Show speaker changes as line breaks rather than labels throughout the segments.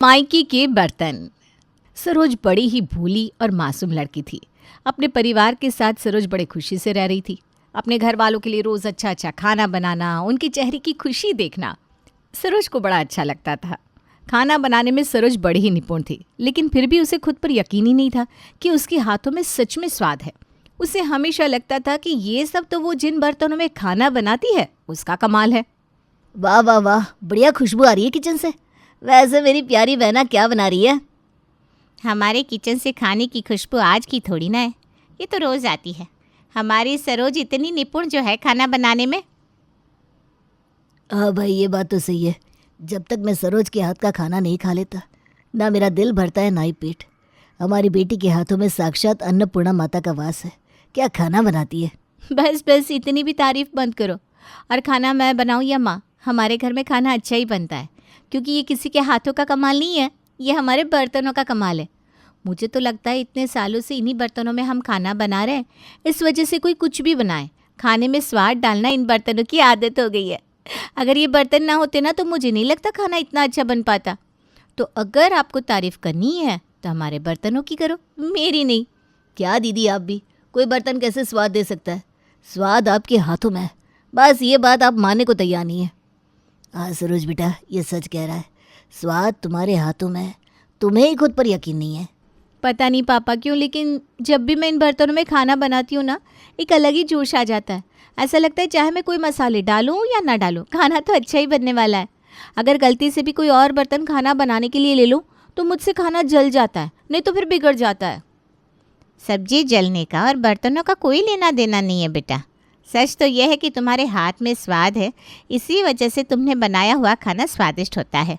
मायके के बर्तन। सरोज बड़ी ही भोली और मासूम लड़की थी। अपने परिवार के साथ सरोज बड़े खुशी से रह रही थी। अपने घर वालों के लिए रोज अच्छा अच्छा खाना बनाना, उनके चेहरे की खुशी देखना सरोज को बड़ा अच्छा लगता था। खाना बनाने में सरोज बड़ी ही निपुण थी, लेकिन फिर भी उसे खुद पर यकीन ही नहीं था कि उसके हाथों में सच में स्वाद है। उसे हमेशा लगता था कि ये सब तो वो जिन बर्तनों में खाना बनाती है उसका कमाल है।
वाह वाह वाह, बढ़िया खुशबू आ रही है किचन से। वैसे मेरी प्यारी बहना क्या बना रही है?
हमारे किचन से खाने की खुशबू आज की थोड़ी ना है, ये तो रोज़ आती है। हमारी सरोज इतनी निपुण जो है खाना बनाने में।
हाँ भाई, ये बात तो सही है। जब तक मैं सरोज के हाथ का खाना नहीं खा लेता, ना मेरा दिल भरता है ना ही पेट। हमारी बेटी के हाथों में साक्षात अन्नपूर्णा माता का वास है। क्या खाना बनाती है।
बस बस, इतनी भी तारीफ बंद करो। और खाना मैं बनाऊं या माँ, हमारे घर में खाना अच्छा ही बनता है, क्योंकि ये किसी के हाथों का कमाल नहीं है, ये हमारे बर्तनों का कमाल है। मुझे तो लगता है इतने सालों से इन्हीं बर्तनों में हम खाना बना रहे हैं, इस वजह से कोई कुछ भी बनाए, खाने में स्वाद डालना इन बर्तनों की आदत हो गई है। अगर ये बर्तन ना होते ना तो मुझे नहीं लगता खाना इतना अच्छा बन पाता। तो अगर आपको तारीफ करनी है तो हमारे बर्तनों की करो, मेरी नहीं।
क्या दीदी, आप भी? कोई बर्तन कैसे स्वाद दे सकता है? स्वाद आपके हाथों में है, बस ये बात आप मानने को तैयार नहीं है। हाँ सरोज बेटा, ये सच कह रहा है। स्वाद तुम्हारे हाथों में है, तुम्हें ही खुद पर यकीन नहीं है।
पता नहीं पापा क्यों, लेकिन जब भी मैं इन बर्तनों में खाना बनाती हूँ ना, एक अलग ही जोश आ जाता है। ऐसा लगता है चाहे मैं कोई मसाले डालूँ या ना डालूँ, खाना तो अच्छा ही बनने वाला है। अगर गलती से भी कोई और बर्तन खाना बनाने के लिए ले लूँ तो मुझसे खाना जल जाता है, नहीं तो फिर बिगड़ जाता है।
सब्जी जलने का और बर्तनों का कोई लेना देना नहीं है बेटा। सच तो यह है कि तुम्हारे हाथ में स्वाद है, इसी वजह से तुमने बनाया हुआ खाना स्वादिष्ट होता है।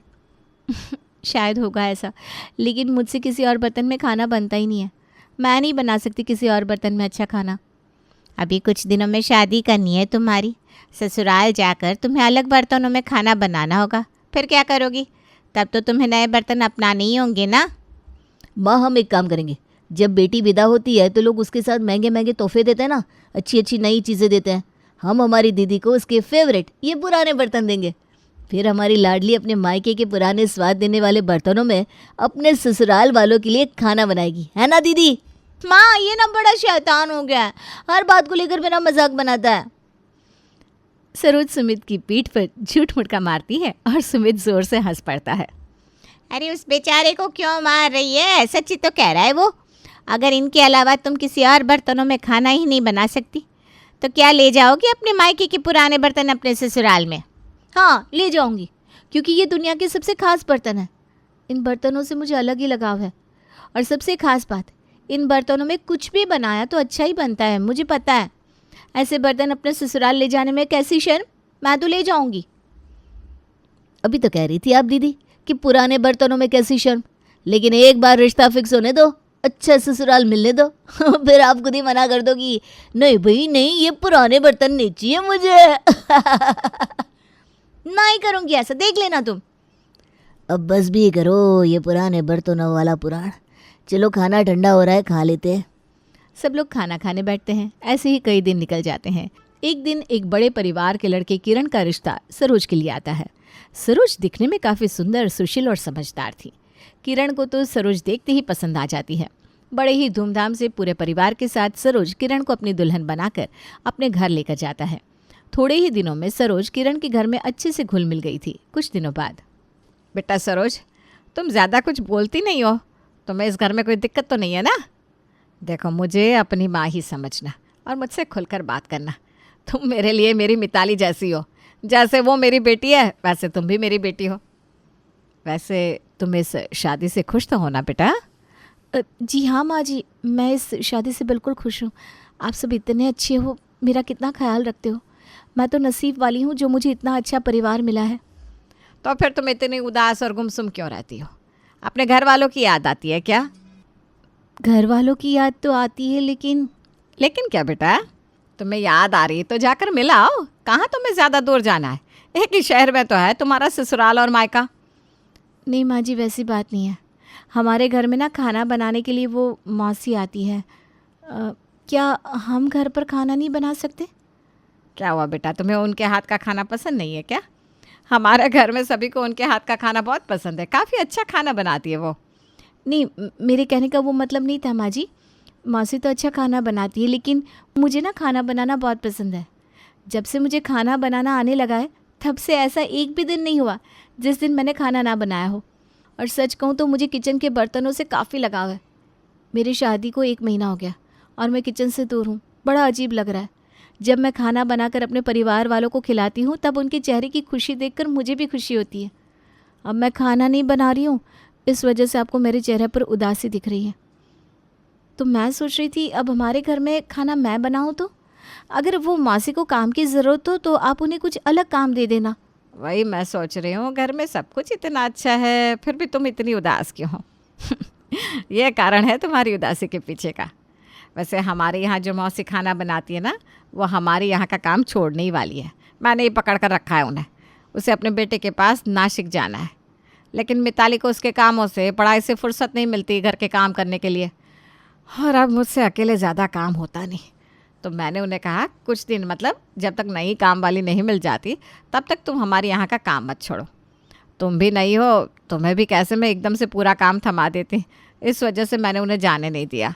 शायद होगा ऐसा, लेकिन मुझसे किसी और बर्तन में खाना बनता ही नहीं है। मैं नहीं बना सकती किसी और बर्तन में अच्छा खाना।
अभी कुछ दिनों में शादी करनी है तुम्हारी, ससुराल जाकर तुम्हें अलग बर्तनों में खाना बनाना होगा। फिर क्या करोगी? तब तो तुम्हें नए बर्तन अपनाने ही होंगे ना।
माँ, हम एक काम करेंगे। जब बेटी विदा होती है तो लोग उसके साथ महंगे महंगे तोहफे देते हैं ना, अच्छी अच्छी नई चीज़ें देते हैं। हम हमारी दीदी को उसके फेवरेट ये पुराने बर्तन देंगे। फिर हमारी लाडली अपने मायके के पुराने स्वाद देने वाले बर्तनों में अपने ससुराल वालों के लिए खाना बनाएगी, है ना दीदी?
माँ, ये ना बड़ा शैतान हो गया है, हर बात को लेकर मेरा मजाक बनाता है। सरोज सुमित की पीठ पर झूठ मुटका मारती है और सुमित जोर से हंस पड़ता है।
अरे उस बेचारे को क्यों मार रही है? सच्ची तो कह रहा है वो। अगर इनके अलावा तुम किसी और बर्तनों में खाना ही नहीं बना सकती तो क्या ले जाओगी अपने मायके के पुराने बर्तन अपने ससुराल में?
हाँ, ले जाऊंगी, क्योंकि ये दुनिया के सबसे खास बर्तन है। इन बर्तनों से मुझे अलग ही लगाव है। और सबसे खास बात, इन बर्तनों में कुछ भी बनाया तो अच्छा ही बनता है, मुझे पता है। ऐसे बर्तन अपने ससुराल ले जाने में कैसी शर्म, मैं तो ले जाऊंगी।
अभी तो कह रही थी आप दीदी कि पुराने बर्तनों में कैसी शर्म, लेकिन एक बार रिश्ता फिक्स होने दो, अच्छा ससुराल मिलने दो। फिर आप खुद ही मना कर दो कि नहीं भाई नहीं, ये पुराने बर्तन नहीं चाहिए मुझे।
नहीं करूंगी ऐसा, देख लेना तुम।
अब बस भी करो ये पुराने बर्तनों वाला पुराण। चलो खाना ठंडा हो रहा है, खा लेते हैं।
सब लोग खाना खाने बैठते हैं। ऐसे ही कई दिन निकल जाते हैं। एक दिन एक बड़े परिवार के लड़के किरण का रिश्ता सरोज के लिए आता है। सरोज दिखने में काफ़ी सुंदर, सुशील और समझदार थी। किरण को तो सरोज देखते ही पसंद आ जाती है। बड़े ही धूमधाम से पूरे परिवार के साथ सरोज किरण को अपनी दुल्हन बनाकर अपने घर लेकर जाता है। थोड़े ही दिनों में सरोज किरण के घर में अच्छे से घुल मिल गई थी। कुछ दिनों बाद, बेटा सरोज, तुम ज़्यादा कुछ बोलती नहीं हो, तुम्हें इस घर में कोई दिक्कत तो नहीं है ना? देखो, मुझे अपनी माँ ही समझना और मुझसे खुलकर बात करना। तुम मेरे लिए मेरी मिताली जैसी हो। जैसे वो मेरी बेटी है वैसे तुम भी मेरी बेटी हो। वैसे तुम इस शादी से खुश तो हो ना बेटा? जी हाँ माँ जी, मैं इस शादी से बिल्कुल खुश हूँ। आप सब इतने अच्छे हो, मेरा कितना ख्याल रखते हो। मैं तो नसीब वाली हूँ जो मुझे इतना अच्छा परिवार मिला है। तो फिर तुम इतनी उदास और गुमसुम क्यों रहती हो? अपने घर वालों की याद आती है क्या? घर वालों की याद तो आती है, लेकिन क्या बेटा? तुम्हें याद आ रही है तो जाकर मिल आओ। कहाँ तुम्हें ज़्यादा दूर जाना है? एक ही शहर में तो है तुम्हारा ससुराल और मायका। नहीं माँ जी, वैसी बात नहीं है। हमारे घर में ना खाना बनाने के लिए वो मौसी आती है। क्या हम घर पर खाना नहीं बना सकते? क्या हुआ बेटा, तुम्हें उनके हाथ का खाना पसंद नहीं है क्या? हमारे घर में सभी को उनके हाथ का खाना बहुत पसंद है, काफ़ी अच्छा खाना बनाती है वो।
नहीं, मेरे कहने का वो मतलब नहीं था माँ जी। मौसी तो अच्छा खाना बनाती है, लेकिन मुझे ना खाना बनाना बहुत पसंद है। जब से मुझे खाना बनाना आने लगा है, तब से ऐसा एक भी दिन नहीं हुआ जिस दिन मैंने खाना ना बनाया हो। और सच कहूँ तो मुझे किचन के बर्तनों से काफ़ी लगाव है। मेरी शादी को 1 महीना हो गया और मैं किचन से दूर हूँ। बड़ा अजीब लग रहा है। जब मैं खाना बनाकर अपने परिवार वालों को खिलाती हूँ, तब उनके चेहरे की खुशी देखकर मुझे भी खुशी होती है। अब मैं खाना नहीं बना रही हूँ, इस वजह से आपको मेरे चेहरे पर उदासी दिख रही है। तो मैं सोच रही थी अब हमारे घर में खाना मैं बनाऊँ तो अगर वो मौसी को काम की ज़रूरत हो तो आप उन्हें कुछ अलग काम दे देना।
वही मैं सोच रही हूँ, घर में सब कुछ इतना अच्छा है, फिर भी तुम इतनी उदास क्यों हो? ये कारण है तुम्हारी उदासी के पीछे का। वैसे हमारे यहाँ जो मौसी खाना बनाती है ना, वो हमारे यहाँ का काम छोड़ने ही वाली है। मैंने ही पकड़ कर रखा है उन्हें। उसे अपने बेटे के पास नासिक जाना है, लेकिन मिताली को उसके कामों से, पढ़ाई से फुर्सत नहीं मिलती घर के काम करने के लिए। और अब मुझसे अकेले ज़्यादा काम होता नहीं, तो मैंने उन्हें कहा कुछ दिन, मतलब जब तक नई काम वाली नहीं मिल जाती तब तक तुम हमारे यहाँ का काम मत छोड़ो। तुम भी नहीं हो, तुम्हें भी कैसे मैं एकदम से पूरा काम थमा देती। इस वजह से मैंने उन्हें जाने नहीं दिया।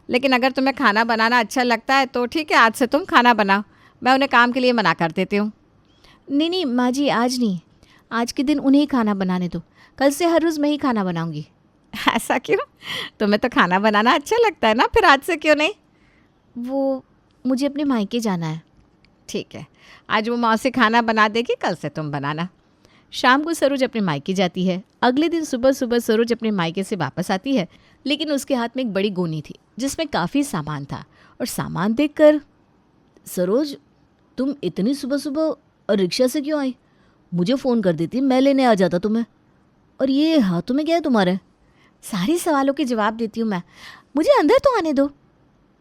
लेकिन अगर तुम्हें खाना बनाना अच्छा लगता है तो ठीक है, आज से तुम खाना बनाओ, मैं उन्हें काम के लिए मना कर देती हूँ।
नहीं नहीं माँ जी, आज नहीं, आज के दिन उन्हें ही खाना बनाने दो। कल से हर रोज़ मैं ही खाना बनाऊँगी।
ऐसा क्यों? तुम्हें तो खाना बनाना अच्छा लगता है ना, फिर आज से क्यों नहीं?
वो मुझे अपने मायके जाना है।
ठीक है, आज वो मौसी खाना बना देगी, कल से तुम बनाना।
शाम को सरोज अपने मायके जाती है। अगले दिन सुबह सुबह सरोज अपने मायके से वापस आती है, लेकिन उसके हाथ में एक बड़ी गोनी थी जिसमें काफ़ी सामान था। और सामान देखकर, सरोज तुम इतनी सुबह सुबह रिक्शा से क्यों आई? मुझे फ़ोन कर देती, मैं लेने आ जाता तुम्हें। और ये हाथों में क्या है तुम्हारे?
सारे सवालों के जवाब देती हूँ मैं, मुझे अंदर तो आने दो।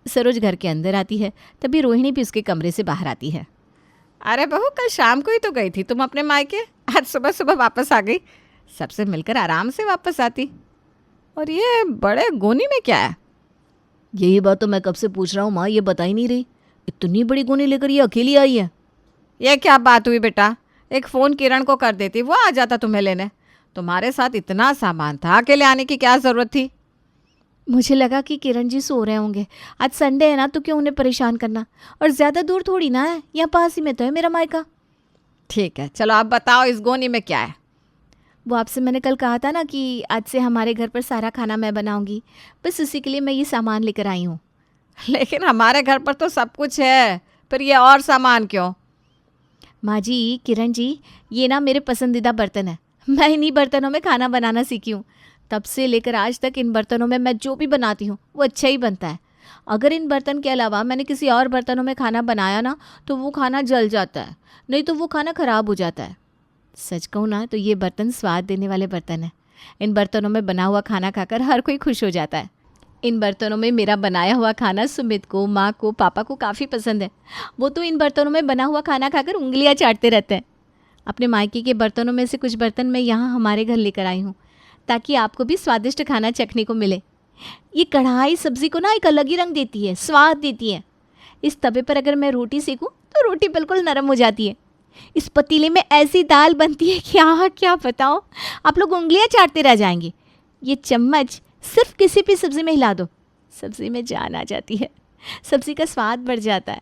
सरोज घर के अंदर आती है, तभी रोहिणी भी उसके कमरे से बाहर आती है।
अरे बहू, कल शाम को ही तो गई थी तुम अपने मायके, आज सुबह सुबह वापस आ गई। सबसे मिलकर आराम से वापस आती। और ये बड़े गोनी में क्या है?
यही बात तो मैं कब से पूछ रहा हूँ माँ, ये बता ही नहीं रही। इतनी बड़ी गोनी लेकर ये अकेली आई है।
ये क्या बात हुई बेटा? एक फ़ोन किरण को कर देती, वो आ जाता तुम्हें लेने। तुम्हारे साथ इतना सामान था, अकेले आने की क्या ज़रूरत थी?
मुझे लगा कि किरण जी सो रहे होंगे, आज संडे है ना, तो क्यों उन्हें परेशान करना। और ज़्यादा दूर थोड़ी ना है, यहाँ पास ही में तो है मेरा मायका।
ठीक है, चलो आप बताओ इस गोनी में क्या है?
वो आपसे मैंने कल कहा था ना कि आज से हमारे घर पर सारा खाना मैं बनाऊंगी, बस उसी के लिए मैं ये सामान लेकर आई हूँ।
लेकिन हमारे घर पर तो सब कुछ है, फिर ये और सामान क्यों?
माँ जी, किरण जी, ये ना मेरे पसंदीदा बर्तन है। मैं इन्हीं बर्तनों में खाना बनाना सीखी हूँ। तब से लेकर आज तक इन बर्तनों में मैं जो भी बनाती हूँ वो अच्छा ही बनता है। अगर इन बर्तन के अलावा मैंने किसी और बर्तनों में खाना बनाया ना, तो वो खाना जल जाता है, नहीं तो वो खाना ख़राब हो जाता है। सच कहूँ ना तो ये बर्तन स्वाद देने वाले बर्तन हैं। इन बर्तनों में बना हुआ खाना खाकर हर कोई खुश हो जाता है। इन बर्तनों में मेरा बनाया हुआ खाना सुमित को, माँ को, पापा को काफ़ी पसंद है। वो तो इन बर्तनों में बना हुआ खाना खाकर उंगलियाँ चाटते रहते हैं। अपने मायके के बर्तनों में से कुछ बर्तन मैं यहाँ हमारे घर लेकर आई हूँ, ताकि आपको भी स्वादिष्ट खाना चखने को मिले। ये कढ़ाई सब्ज़ी को ना एक अलग ही रंग देती है, स्वाद देती है। इस तवे पर अगर मैं रोटी सेकूँ तो रोटी बिल्कुल नरम हो जाती है। इस पतीले में ऐसी दाल बनती है कि क्या बताओ, आप लोग उंगलियां चाटते रह जाएंगे। ये चम्मच सिर्फ किसी भी सब्ज़ी में हिला दो, सब्ज़ी में जान आ जाती है, सब्ज़ी का स्वाद बढ़ जाता है।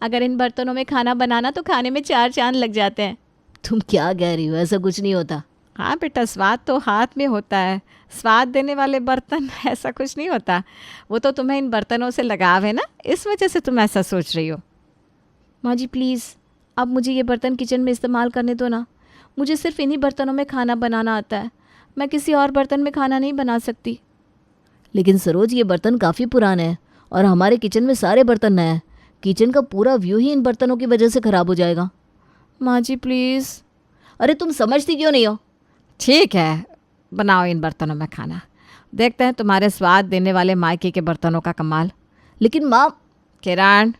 अगर इन बर्तनों में खाना बनाना तो खाने में 4 चांद लग जाते हैं।
तुम क्या कह रही हो? ऐसा कुछ नहीं होता।
हाँ बेटा, स्वाद तो हाथ में होता है। स्वाद देने वाले बर्तन, ऐसा कुछ नहीं होता। वो तो तुम्हें इन बर्तनों से लगाव है ना, इस वजह से तुम ऐसा सोच रही हो।
माँ जी प्लीज़, अब मुझे ये बर्तन किचन में इस्तेमाल करने दो ना। मुझे सिर्फ इन्हीं बर्तनों में खाना बनाना आता है, मैं किसी और बर्तन में खाना नहीं बना सकती।
लेकिन सरोज, ये बर्तन काफ़ी पुराने हैं और हमारे किचन में सारे बर्तन नए हैं। किचन का पूरा व्यू ही इन बर्तनों की वजह से ख़राब हो जाएगा।
माँ जी प्लीज़।
अरे तुम समझती क्यों नहीं हो?
ठीक है, बनाओ इन बर्तनों में खाना, देखते हैं तुम्हारे स्वाद देने वाले मायके के बर्तनों का कमाल।
लेकिन माँ।
किरण,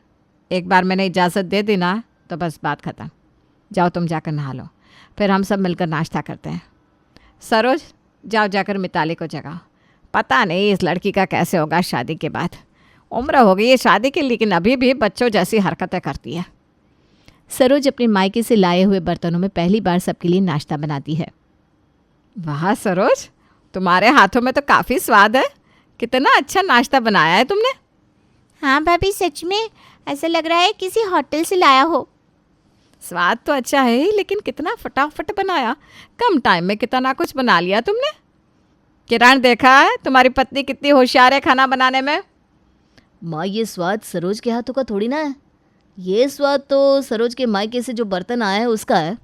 एक बार मैंने इजाज़त दे दी ना तो बस बात ख़त्म। जाओ तुम जाकर नहा लो, फिर हम सब मिलकर नाश्ता करते हैं। सरोज, जाओ जाकर मिताली को जगाओ। पता नहीं इस लड़की का कैसे होगा शादी के बाद। उम्र हो गई है शादी की, लेकिन अभी भी बच्चों जैसी हरकतें करती है। सरोज अपने मायके से लाए हुए बर्तनों में पहली बार सबके लिए नाश्ता बनाती है।
वाह सरोज, तुम्हारे हाथों में तो काफ़ी स्वाद है। कितना अच्छा नाश्ता बनाया है तुमने।
हाँ भाभी, सच में ऐसा लग रहा है किसी होटल से लाया हो।
स्वाद तो अच्छा है ही, लेकिन कितना फटाफट बनाया। कम टाइम में कितना कुछ बना लिया तुमने। किरण, देखा है तुम्हारी पत्नी कितनी होशियार है खाना बनाने में।
माँ, ये स्वाद सरोज के हाथों का थोड़ी ना है। ये स्वाद तो सरोज के मायके से जो बर्तन आया है उसका है।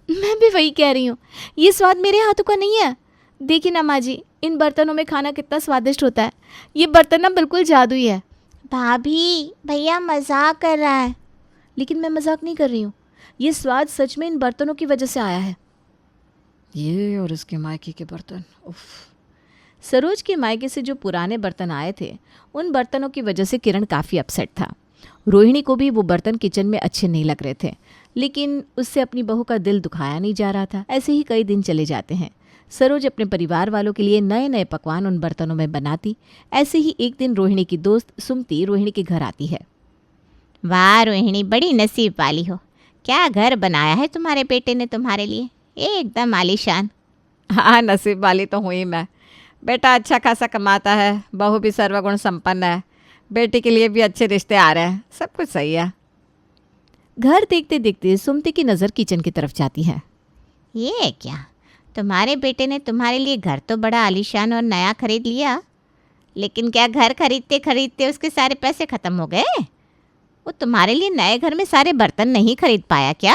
मैं भी वही कह रही हूँ, ये स्वाद मेरे हाथों का नहीं है। देखिए ना माँ जी, इन बर्तनों में खाना कितना स्वादिष्ट होता है। ये बर्तन ना बिल्कुल जादुई है।
भाभी, भैया मजाक कर रहा है।
लेकिन मैं मजाक नहीं कर रही हूँ, ये स्वाद सच में इन बर्तनों की वजह से आया है।
ये और इसके मायके के बर्तन, उफ।
सरोज के मायके से जो पुराने बर्तन आए थे, उन बर्तनों की वजह से किरण काफ़ी अपसेट था। रोहिणी को भी वो बर्तन किचन में अच्छे नहीं लग रहे थे, लेकिन उससे अपनी बहू का दिल दुखाया नहीं जा रहा था। ऐसे ही कई दिन चले जाते हैं। सरोज अपने परिवार वालों के लिए नए नए पकवान उन बर्तनों में बनाती। ऐसे ही एक दिन रोहिणी की दोस्त सुमति रोहिणी के घर आती है।
वाह रोहिणी, बड़ी नसीब वाली हो। क्या घर बनाया है तुम्हारे बेटे ने तुम्हारे लिए, एकदम आलीशान।
हाँ, नसीब वाली तो हुई मैं। बेटा अच्छा खासा कमाता है, बहू भी सर्वगुण संपन्न है, बेटी के लिए भी अच्छे रिश्ते आ रहे हैं, सब कुछ सही है।
घर देखते देखते सुमति की नज़र किचन की तरफ जाती है।
ये क्या, तुम्हारे बेटे ने तुम्हारे लिए घर तो बड़ा आलीशान और नया खरीद लिया, लेकिन क्या घर खरीदते खरीदते उसके सारे पैसे ख़त्म हो गए? वो तुम्हारे लिए नए घर में सारे बर्तन नहीं खरीद पाया क्या?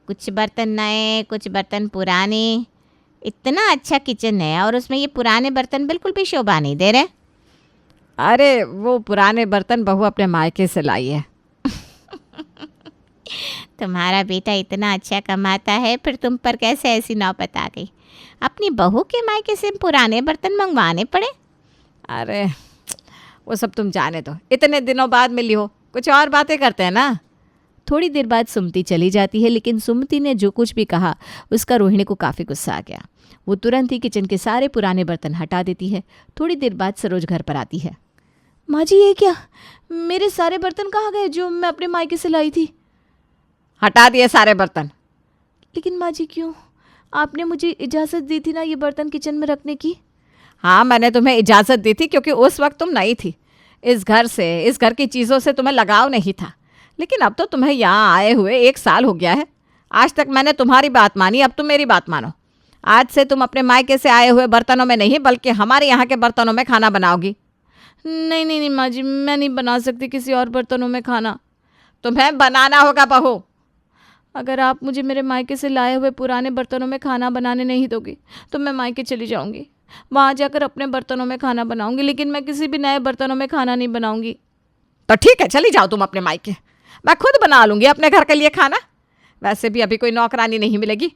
कुछ बर्तन नए, कुछ बर्तन पुराने। इतना अच्छा किचन है और उसमें ये पुराने बर्तन बिल्कुल भी शोभा नहीं दे रहे।
अरे वो पुराने बर्तन बहू अपने मायके से लाई है।
तुम्हारा बेटा इतना अच्छा कमाता है, फिर तुम पर कैसे ऐसी नौबत आ गई? अपनी बहू के मायके से पुराने बर्तन मंगवाने पड़े?
अरे वो सब तुम जाने दो, इतने दिनों बाद मिली हो, कुछ और बातें करते हैं ना।
थोड़ी देर बाद सुमति चली जाती है, लेकिन सुमति ने जो कुछ भी कहा उसका रोहिणी को काफ़ी गुस्सा आ गया। वो तुरंत ही किचन के सारे पुराने बर्तन हटा देती है। थोड़ी देर बाद सरोज घर पर आती है। माँ जी, ये क्या, मेरे सारे बर्तन कहाँ गए जो मैं अपने मायके से लाई थी?
हटा दिए सारे बर्तन।
लेकिन माँ जी क्यों? आपने मुझे इजाज़त दी थी ना ये बर्तन किचन में रखने की।
हाँ, मैंने तुम्हें इजाज़त दी थी क्योंकि उस वक्त तुम नई थी। इस घर से, इस घर की चीज़ों से तुम्हें लगाव नहीं था। लेकिन अब तो तुम्हें यहाँ आए हुए 1 साल हो गया है। आज तक मैंने तुम्हारी बात मानी, अब तुम मेरी बात मानो। आज से तुम अपने मायके से आए हुए बर्तनों में नहीं, बल्कि हमारे यहाँ के बर्तनों में खाना बनाओगी।
नहीं नहीं नहीं माँ जी, मैं नहीं बना सकती किसी और बर्तनों में खाना।
तुम्हें बनाना होगा बहू।
अगर आप मुझे मेरे मायके से लाए हुए पुराने बर्तनों में खाना बनाने नहीं दोगी तो मैं मायके चली जाऊंगी। वहाँ जाकर अपने बर्तनों में खाना बनाऊंगी, लेकिन मैं किसी भी नए बर्तनों में खाना नहीं बनाऊंगी।
तो ठीक है, चली जाओ तुम अपने मायके। मैं खुद बना लूँगी अपने घर के लिए खाना। वैसे भी अभी कोई नौकरानी नहीं मिलेगी।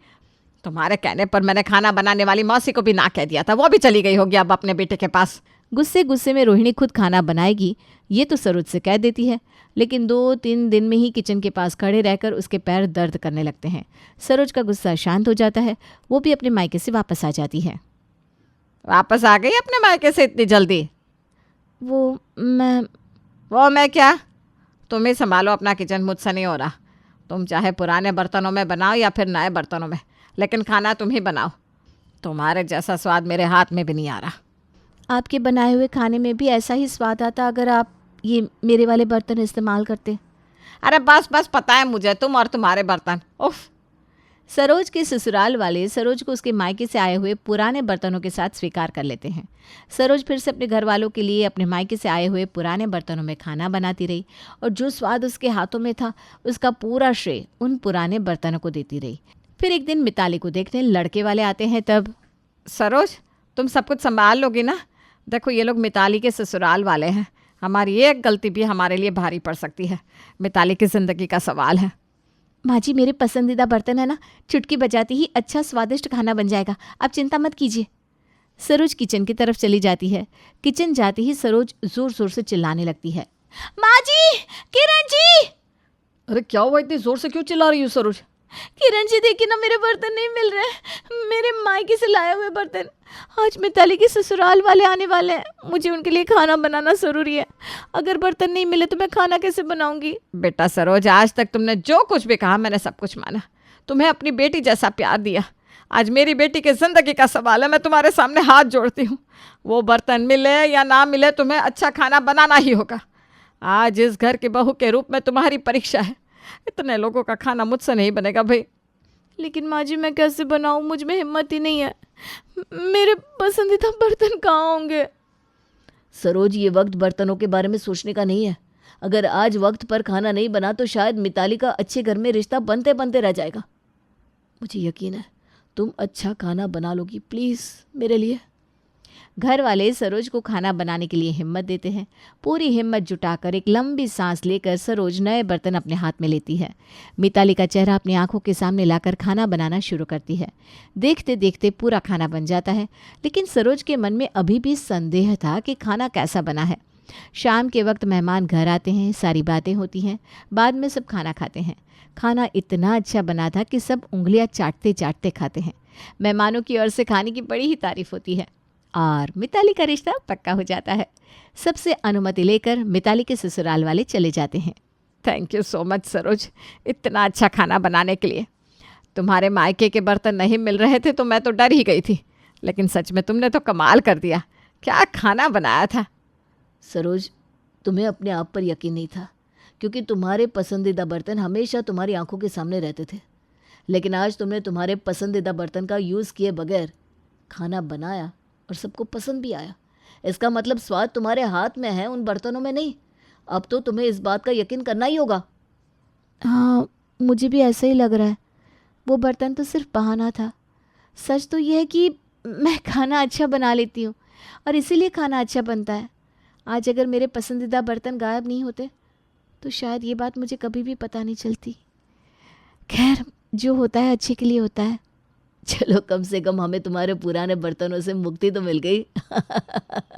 तुम्हारे कहने पर मैंने खाना बनाने वाली मौसी को भी ना कह दिया था, वो भी चली गई होगी अब अपने बेटे के पास।
गुस्से गुस्से में रोहिणी खुद खाना बनाएगी ये तो सरोज से कह देती है, लेकिन 2-3 दिन में ही किचन के पास खड़े रहकर उसके पैर दर्द करने लगते हैं। सरोज का गुस्सा शांत हो जाता है, वो भी अपने मायके से वापस आ जाती है।
वापस आ गई अपने मायके से इतनी जल्दी?
वो
मैं क्या? तुम ही संभालो अपना किचन, मुझसे नहीं हो रहा। तुम चाहे पुराने बर्तनों में बनाओ या फिर नए बर्तनों में, लेकिन खाना तुम ही बनाओ। तुम्हारे जैसा स्वाद मेरे हाथ में भी नहीं आ रहा।
आपके बनाए हुए खाने में भी ऐसा ही स्वाद आता अगर आप ये मेरे वाले बर्तन इस्तेमाल करते।
अरे बस बस, पता है मुझे तुम और तुम्हारे बर्तन। उफ।
सरोज के ससुराल वाले सरोज को उसके मायके से आए हुए पुराने बर्तनों के साथ स्वीकार कर लेते हैं। सरोज फिर से अपने घर वालों के लिए अपने मायके से आए हुए पुराने बर्तनों में खाना बनाती रही और जो स्वाद उसके हाथों में था उसका पूरा श्रेय उन पुराने बर्तनों को देती रही। फिर एक दिन मिताली को देखने लड़के वाले आते हैं। तब
सरोज, तुम सब कुछ संभाल लोगी ना? देखो ये लोग मिताली के ससुराल वाले हैं, हमारी एक गलती भी हमारे लिए भारी पड़ सकती है। मिताली की ज़िंदगी का सवाल है।
माँ जी, मेरे पसंदीदा बर्तन है ना, चुटकी बजाती ही अच्छा स्वादिष्ट खाना बन जाएगा, आप चिंता मत कीजिए। सरोज किचन की तरफ चली जाती है। किचन जाती ही सरोज जोर जोर से चिल्लाने लगती है, माँ जी, किरण जी।
अरे क्या हुआ, इतनी जोर से क्यों चिल्ला रही हो सरोज?
किरण जी देखिए ना, मेरे बर्तन नहीं मिल रहे, मेरे मायके से लाए हुए बर्तन। आज मिताली के ससुराल वाले आने वाले हैं, मुझे उनके लिए खाना बनाना ज़रूरी है। अगर बर्तन नहीं मिले तो मैं खाना कैसे बनाऊंगी?
बेटा सरोज, आज तक तुमने जो कुछ भी कहा मैंने सब कुछ माना, तुम्हें अपनी बेटी जैसा प्यार दिया। आज मेरी बेटी की ज़िंदगी का सवाल है, मैं तुम्हारे सामने हाथ जोड़ती हूँ। वो बर्तन मिले या ना मिले, तुम्हें अच्छा खाना बनाना ही होगा। आज इस घर की बहू के रूप में तुम्हारी परीक्षा है। इतने लोगों का खाना मुझसे नहीं बनेगा भाई।
लेकिन माँ जी मैं कैसे बनाऊँ, मुझ में हिम्मत ही नहीं है। मेरे पसंदीदा बर्तन कहाँ होंगे?
सरोज, ये वक्त बर्तनों के बारे में सोचने का नहीं है। अगर आज वक्त पर खाना नहीं बना तो शायद मिताली का अच्छे घर में रिश्ता बनते बनते रह जाएगा। मुझे यकीन है तुम अच्छा खाना बना लोगी, प्लीज़ मेरे लिए।
घर वाले सरोज को खाना बनाने के लिए हिम्मत देते हैं। पूरी हिम्मत जुटाकर एक लंबी सांस लेकर सरोज नए बर्तन अपने हाथ में लेती है। मिताली का चेहरा अपनी आंखों के सामने लाकर खाना बनाना शुरू करती है। देखते देखते पूरा खाना बन जाता है, लेकिन सरोज के मन में अभी भी संदेह था कि खाना कैसा बना है। शाम के वक्त मेहमान घर आते हैं, सारी बातें होती हैं, बाद में सब खाना खाते हैं। खाना इतना अच्छा बना था कि सब उंगलियां चाटते चाटते खाते हैं। मेहमानों की ओर से खाने की बड़ी ही तारीफ होती है और मिताली का रिश्ता पक्का हो जाता है। सबसे अनुमति लेकर मिताली के ससुराल वाले चले जाते हैं।
Thank you so much Saroj, इतना अच्छा खाना बनाने के लिए। तुम्हारे मायके के बर्तन नहीं मिल रहे थे तो मैं तो डर ही गई थी, लेकिन सच में तुमने तो कमाल कर दिया। क्या खाना बनाया था।
सरोज, तुम्हें अपने आप पर यकीन नहीं था, क्योंकि तुम्हारे पसंदीदा बर्तन हमेशा तुम्हारी आंखों के सामने रहते थे। लेकिन आज तुमने तुम्हारे पसंदीदा बर्तन का यूज़ किए बगैर खाना बनाया और सबको पसंद भी आया। इसका मतलब स्वाद तुम्हारे हाथ में है, उन बर्तनों में नहीं। अब तो तुम्हें इस बात का यकीन करना ही होगा।
हाँ, मुझे भी ऐसा ही लग रहा है। वो बर्तन तो सिर्फ बहाना था। सच तो यह है कि मैं खाना अच्छा बना लेती हूँ और इसीलिए खाना अच्छा बनता है। आज अगर मेरे पसंदीदा बर्तन गायब नहीं होते तो शायद ये बात मुझे कभी भी पता नहीं चलती। खैर, जो होता है अच्छे के लिए होता है।
चलो, कम से कम हमें तुम्हारे पुराने बर्तनों से मुक्ति तो मिल गई।